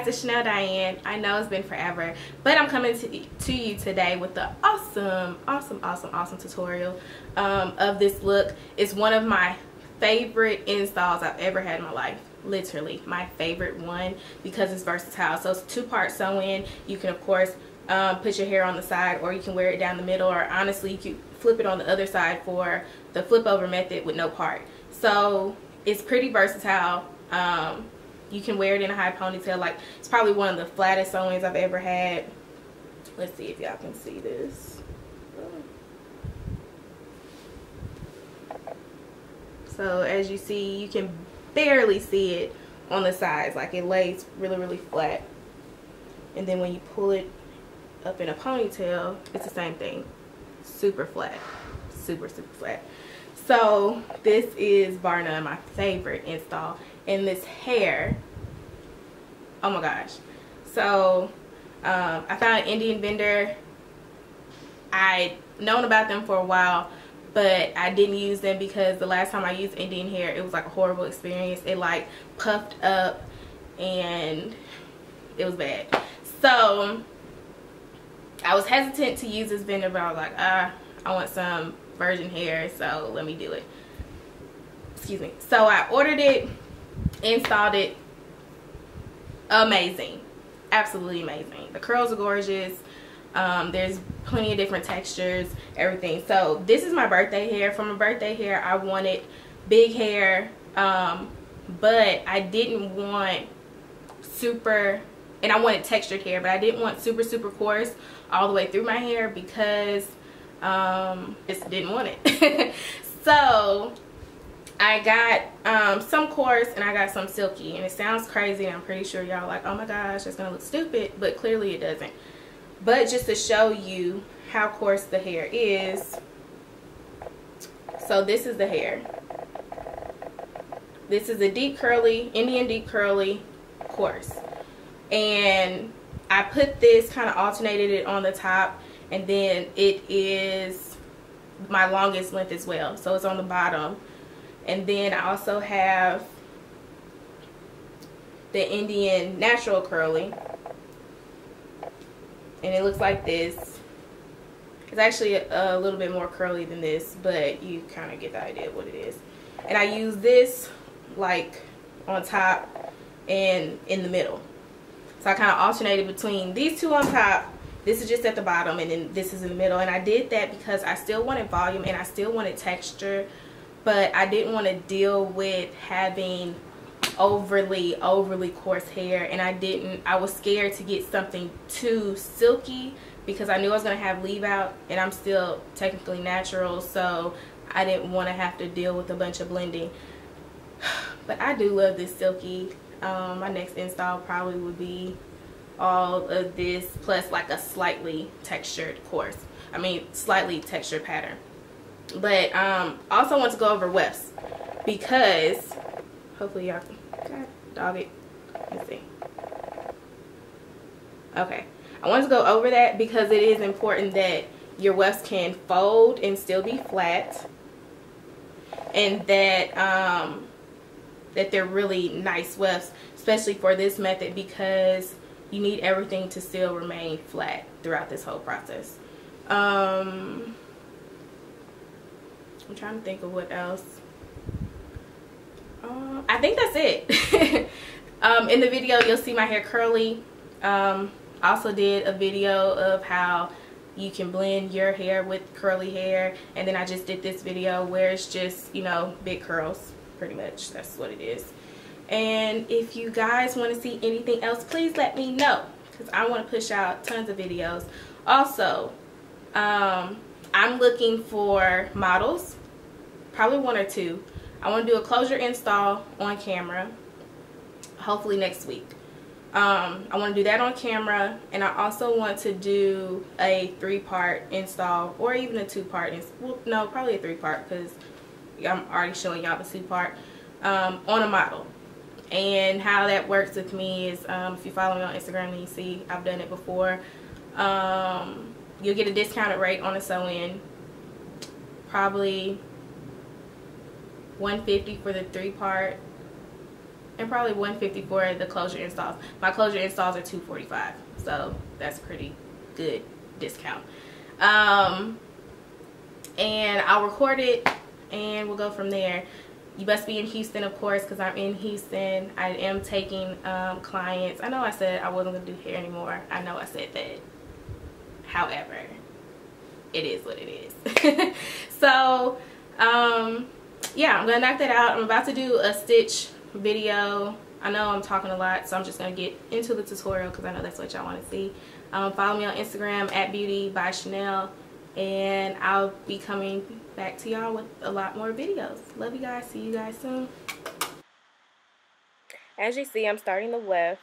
It's Chanel Diane. I know it's been forever, but I'm coming to you today with the awesome tutorial of this look. It's one of my favorite installs I've ever had in my life. Literally my favorite one because it's versatile. So it's a 2-part sew-in. You can of course put your hair on the side, or you can wear it down the middle, or honestly you can flip it on the other side for the flip over method with no part. So it's pretty versatile. You can wear it in a high ponytail. Like, it's probably one of the flattest sew-ins I've ever had. Let's see if y'all can see this. So as you see, you can barely see it on the sides. Like, it lays really flat. And then when you pull it up in a ponytail, it's the same thing. Super flat. Super flat. So this is bar none my favorite install. And this hair, oh my gosh. So I found an Indian vendor. I'd known about them for a while, but I didn't use them because the last time I used Indian hair, it was like a horrible experience. It like puffed up and it was bad. So I was hesitant to use this vendor, but I was like, I want some virgin hair, so let me do it. Excuse me. So I ordered it, installed it. Amazing. Absolutely amazing. The curls are gorgeous. There's plenty of different textures, everything. So this is my birthday hair. For my birthday hair, I wanted big hair, but I didn't want super, and I wanted textured hair, but I didn't want super coarse all the way through my hair because just didn't want it. So I got some coarse and I got some silky, and it sounds crazy, and I'm pretty sure y'all like, oh my gosh, it's gonna look stupid, but clearly it doesn't. But just to show you how coarse the hair is, so this is the hair. This is a deep curly, Indian deep curly coarse, and I put this, kind of alternated it on the top, and then it is my longest length as well, so it's on the bottom. And then I also have the Indian natural curly, and it looks like this. It's actually a little bit more curly than this, but you kind of get the idea of what it is. And I use this like on top and in the middle. So I kind of alternated between these two on top. This is just at the bottom, and then this is in the middle. And I did that because I still wanted volume and I still wanted texture, but I didn't want to deal with having overly coarse hair, and I was scared to get something too silky because I knew I was going to have leave out, and I'm still technically natural, so I didn't want to have to deal with a bunch of blending. But I do love this silky. My next install probably would be all of this plus like a slightly textured coarse. I mean slightly textured pattern. But also want to go over wefts because hopefully y'all can, God, dog it. Let's see. Okay, I want to go over that because it is important that your wefts can fold and still be flat, and that that they're really nice wefts, especially for this method, because you need everything to still remain flat throughout this whole process. I'm trying to think of what else. I think that's it. In the video you'll see my hair curly. Also did a video of how you can blend your hair with curly hair, and then I just did this video where it's just, you know, big curls. Pretty much that's what it is. And if you guys want to see anything else, please let me know, because I want to push out tons of videos. Also, I'm looking for models, probably 1 or 2. I want to do a closure install on camera, hopefully next week. I want to do that on camera, and I also want to do a 3-part install, or even a 2-part. Well, no, probably a 3-part, because I'm already showing y'all the 2-part on a model. And how that works with me is, if you follow me on Instagram, then you see I've done it before. You'll get a discounted rate on a sew-in, probably $150 for the 3-part, and probably $150 for the closure installs. My closure installs are $245, so that's a pretty good discount. And I'll record it and we'll go from there. You must be in Houston, of course, because I'm in Houston. I am taking clients. I know I said I wasn't going to do hair anymore. I know I said that. However, it is what it is. So, yeah, I'm going to knock that out. I'm about to do a stitch video. I know I'm talking a lot, so I'm just going to get into the tutorial because I know that's what y'all want to see. Follow me on Instagram at Beauty by Chanel. And I'll be coming back to y'all with a lot more videos. Love you guys. See you guys soon. As you see, I'm starting the weft.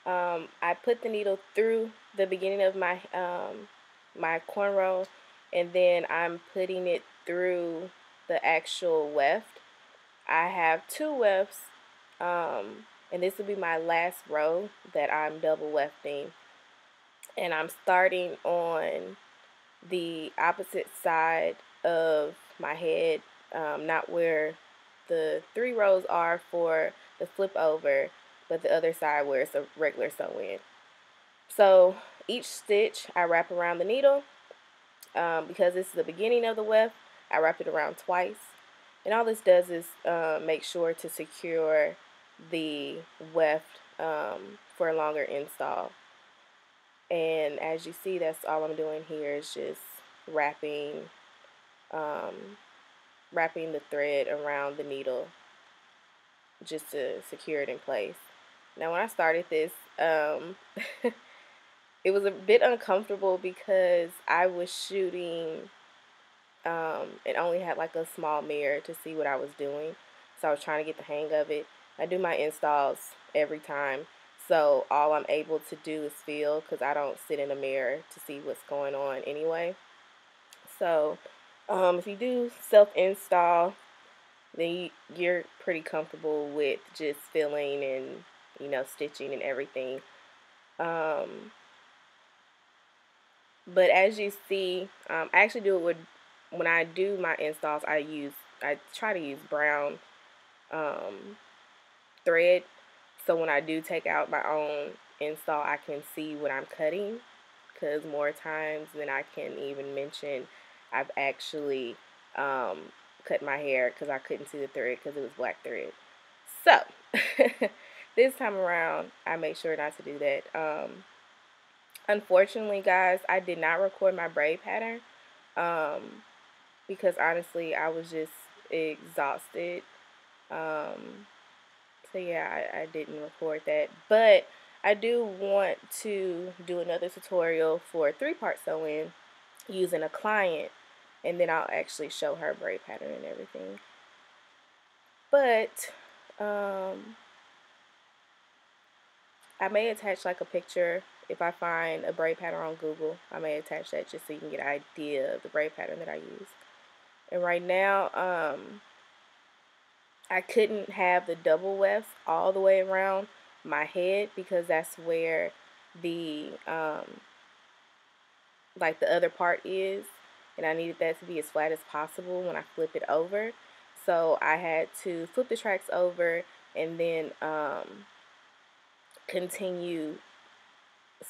I put the needle through the beginning of my my cornrow, and then I'm putting it through the actual weft. I have 2 wefts, and this will be my last row that I'm double wefting. And I'm starting on the opposite side of my head, not where the 3 rows are for the flip over, but the other side where it's a regular sew-in. So each stitch I wrap around the needle. Because this is the beginning of the weft, I wrap it around twice. And all this does is make sure to secure the weft for a longer install. And as you see, that's all I'm doing here is just wrapping the thread around the needle just to secure it in place. Now when I started this, it was a bit uncomfortable because I was shooting and only had like a small mirror to see what I was doing. So I was trying to get the hang of it. I do my installs every time. So all I'm able to do is feel, because I don't sit in a mirror to see what's going on anyway. So if you do self-install, then you're pretty comfortable with just feeling and, you know, stitching and everything. But as you see, I actually do it with, when I do my installs, I try to use brown thread. So when I do take out my own install, I can see what I'm cutting, because more times than I can even mention, I've actually cut my hair because I couldn't see the thread because it was black thread. So this time around, I made sure not to do that. Unfortunately, guys, I did not record my braid pattern because honestly, I was just exhausted. So yeah, I didn't record that, but I do want to do another tutorial for a 3-part sew-in using a client, and then I'll actually show her braid pattern and everything. But I may attach like a picture. If I find a braid pattern on Google, I may attach that just so you can get an idea of the braid pattern that I use. And right now, I couldn't have the double wefts all the way around my head because that's where the like the other part is, and I needed that to be as flat as possible when I flip it over. So I had to flip the tracks over and then continue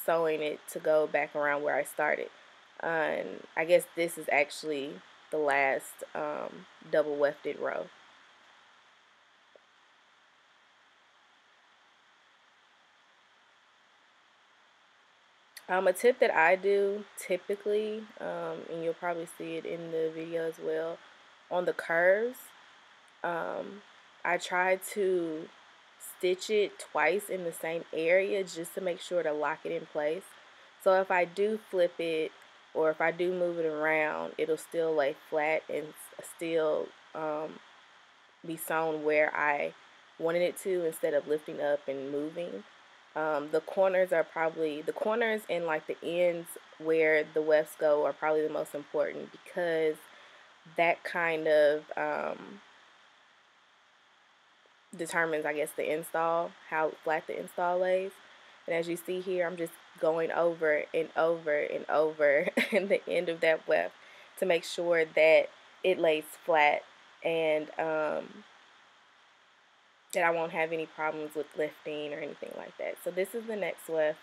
sewing it to go back around where I started. And I guess this is actually the last double wefted row. A tip that I do typically, and you'll probably see it in the video as well, on the curves, I try to stitch it twice in the same area just to make sure to lock it in place. So if I do flip it or if I do move it around, it'll still lay flat and still be sewn where I wanted it to instead of lifting up and moving. The corners and like the ends where the wefts go are probably the most important, because that kind of determines, I guess, the install, how flat the install lays. And as you see here, I'm just going over and over and over in the end of that weft to make sure that it lays flat. And that I won't have any problems with lifting or anything like that. So this is the next weft.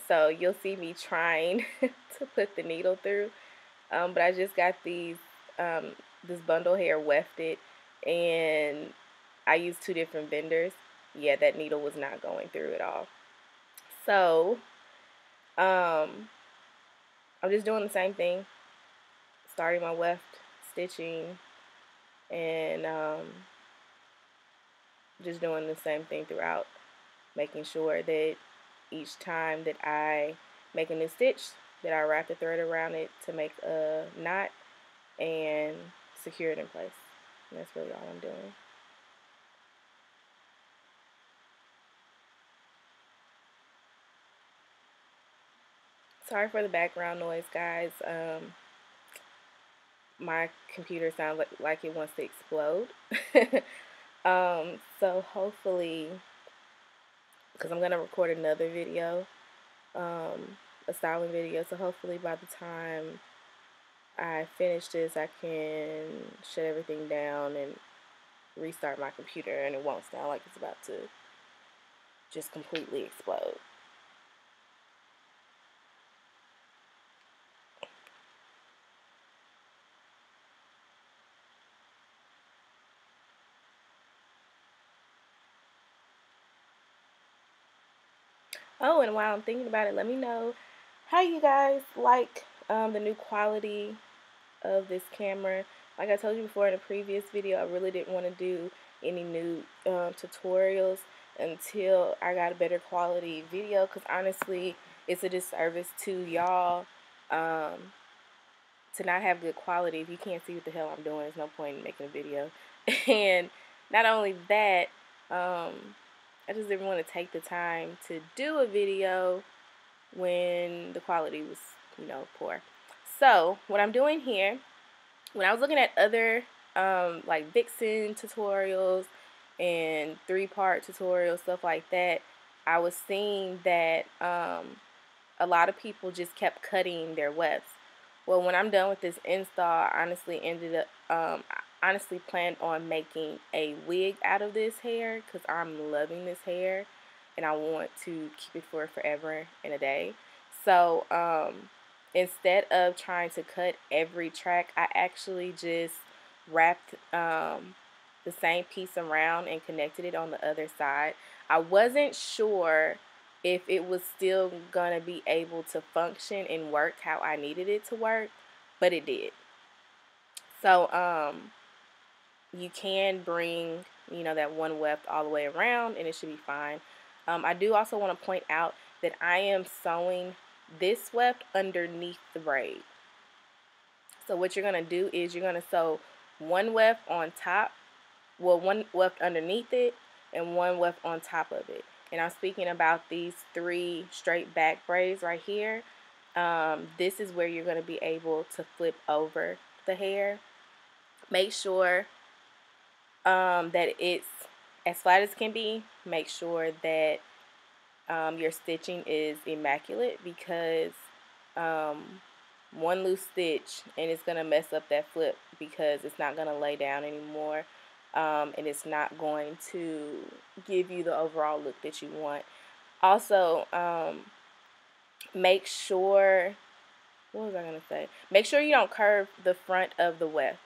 So you'll see me trying to put the needle through, but I just got this bundle hair wefted, and I used 2 different vendors. Yeah, that needle was not going through at all. So I'm just doing the same thing, starting my weft, stitching, and just doing the same thing throughout, making sure that each time that I make a new stitch, that I wrap the thread around it to make a knot and secure it in place. And that's really all I'm doing. Sorry for the background noise, guys. My computer sounds like it wants to explode. So hopefully, because I'm gonna record another video, a styling video. So hopefully by the time I finish this, I can shut everything down and restart my computer, and it won't sound like it's about to just completely explode. Oh, and while I'm thinking about it, let me know how you guys like the new quality of this camera. Like I told you before in a previous video, I really didn't want to do any new tutorials until I got a better quality video, because honestly it's a disservice to y'all to not have good quality. If you can't see what the hell I'm doing, there's no point in making a video. And not only that, I just didn't want to take the time to do a video when the quality was, you know, poor. So what I'm doing here, when I was looking at other like Vixen tutorials and 3-part tutorials, stuff like that, I was seeing that a lot of people just kept cutting their wefts. Well, when I'm done with this install, I honestly planned on making a wig out of this hair, because I'm loving this hair and I want to keep it for forever and a day. So instead of trying to cut every track, I actually just wrapped the same piece around and connected it on the other side. I wasn't sure if it was still gonna be able to function and work how I needed it to work, but it did. So you can bring, you know, that one weft all the way around and it should be fine. I do also want to point out that I am sewing this weft underneath the braid. So what you're gonna do is you're gonna sew one weft on top, well, one weft underneath it and one weft on top of it. And I'm speaking about these 3 straight back braids right here. This is where you're going to be able to flip over the hair. Make sure that it's as flat as can be. Make sure that your stitching is immaculate, because one loose stitch and it's going to mess up that flip, because it's not going to lay down anymore. And it's not going to give you the overall look that you want. Also, make sure, what was I going to say? Make sure you don't curve the front of the weft.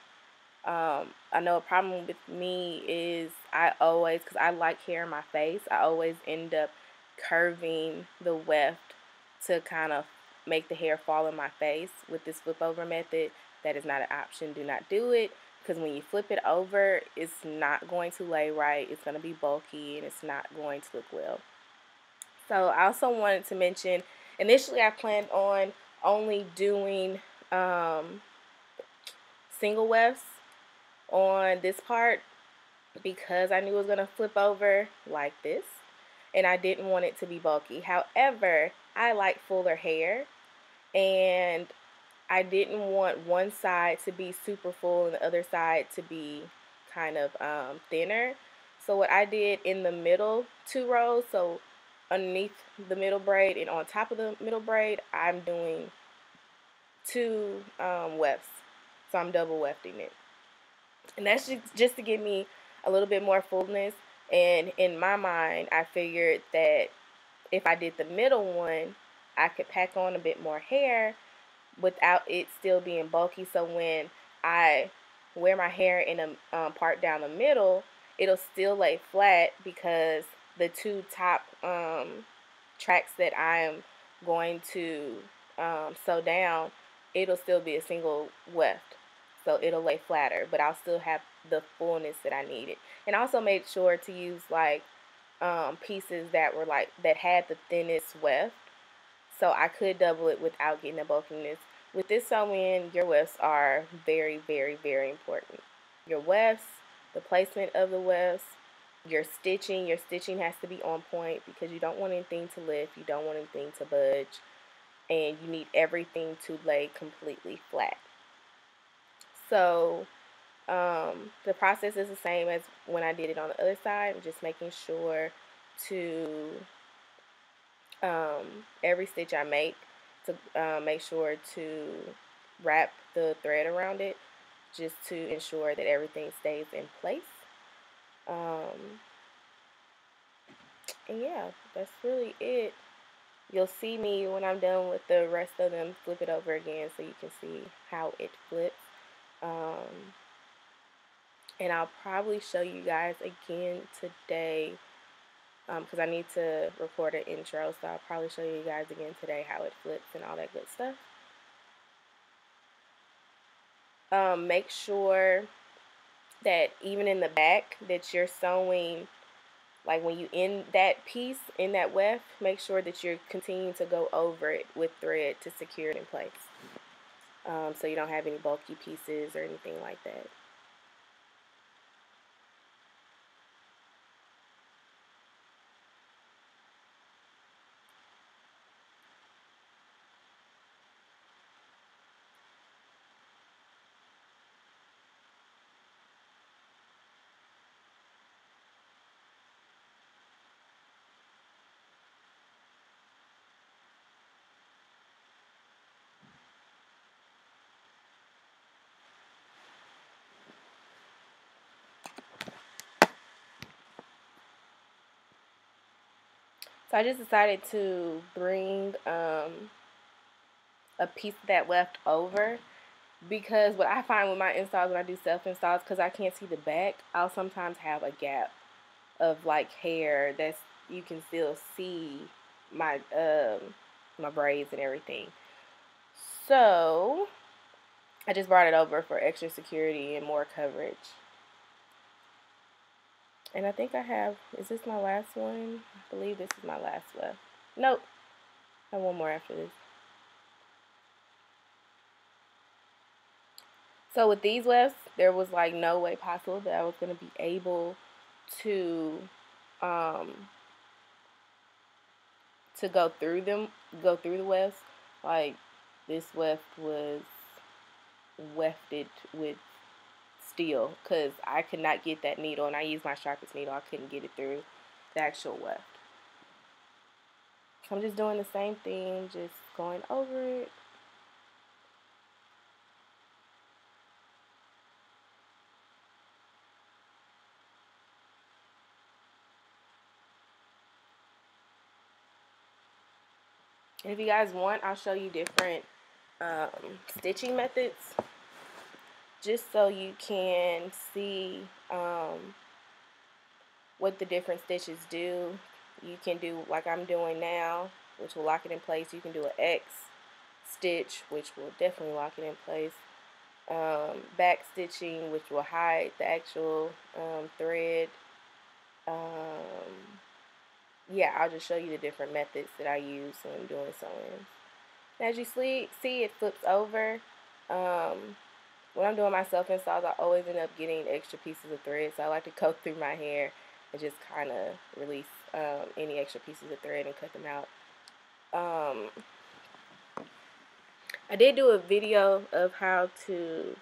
I know a problem with me is I always, because I like hair in my face, I always end up curving the weft to kind of make the hair fall in my face. With this flip over method, that is not an option. Do not do it, because when you flip it over, it's not going to lay right. It's going to be bulky and it's not going to look well. So I also wanted to mention, initially I planned on only doing single wefts on this part, because I knew it was going to flip over like this and I didn't want it to be bulky. However, I like fuller hair and I didn't want one side to be super full and the other side to be kind of thinner. So what I did in the middle 2 rows, so underneath the middle braid, and on top of the middle braid, I'm doing 2 wefts. So I'm double wefting it. And that's just to give me a little bit more fullness. And in my mind, I figured that if I did the middle one, I could pack on a bit more hair without it still being bulky. So when I wear my hair in a part down the middle, it'll still lay flat because the 2 top tracks that I'm going to sew down, it'll still be a single weft. So it'll lay flatter, but I'll still have the fullness that I needed. And I also made sure to use like pieces that were like that had the thinnest weft, so I could double it without getting the bulkiness. With this sew-in, your wefts are very, very, very important. Your wefts, the placement of the wefts, your stitching has to be on point because you don't want anything to lift, you don't want anything to budge, and you need everything to lay completely flat. So the process is the same as when I did it on the other side. I'm just making sure to every stitch I make to make sure to wrap the thread around it, just to ensure that everything stays in place. And yeah, that's really it. You'll see me when I'm done with the rest of them flip it over again so you can see how it flips. And I'll probably show you guys again today because I need to record an intro, so I'll probably show you guys again today how it flips and all that good stuff. Make sure that even in the back that you're sewing, like when you end that piece in that weft, make sure that you're continuing to go over it with thread to secure it in place, so you don't have any bulky pieces or anything like that. So I just decided to bring a piece of that left over, because what I find with my installs when I do self installs, because I can't see the back, I'll sometimes have a gap of like hair that's, you can still see my my braids and everything. So I just brought it over for extra security and more coverage. And I think I have, is this my last one? I believe this is my last one. Nope, I have one more after this. So with these wefts, there was like no way possible that I was going to be able to go through the wefts. Like this weft was wefted with steel because I could not get that needle, and I used my sharpest needle. I couldn't get it through the actual weft. So I'm just doing the same thing, just going over it. And if you guys want, I'll show you different stitching methods, just so you can see what the different stitches do. You can do like I'm doing now, which will lock it in place. You can do an X stitch, which will definitely lock it in place. Back stitching, which will hide the actual thread. Yeah, I'll just show you the different methods that I use when I'm doing sewing. As you see, it flips over. When I'm doing my self installs, I always end up getting extra pieces of thread, so I like to go through my hair and just kind of release any extra pieces of thread and cut them out. I did do a video of how to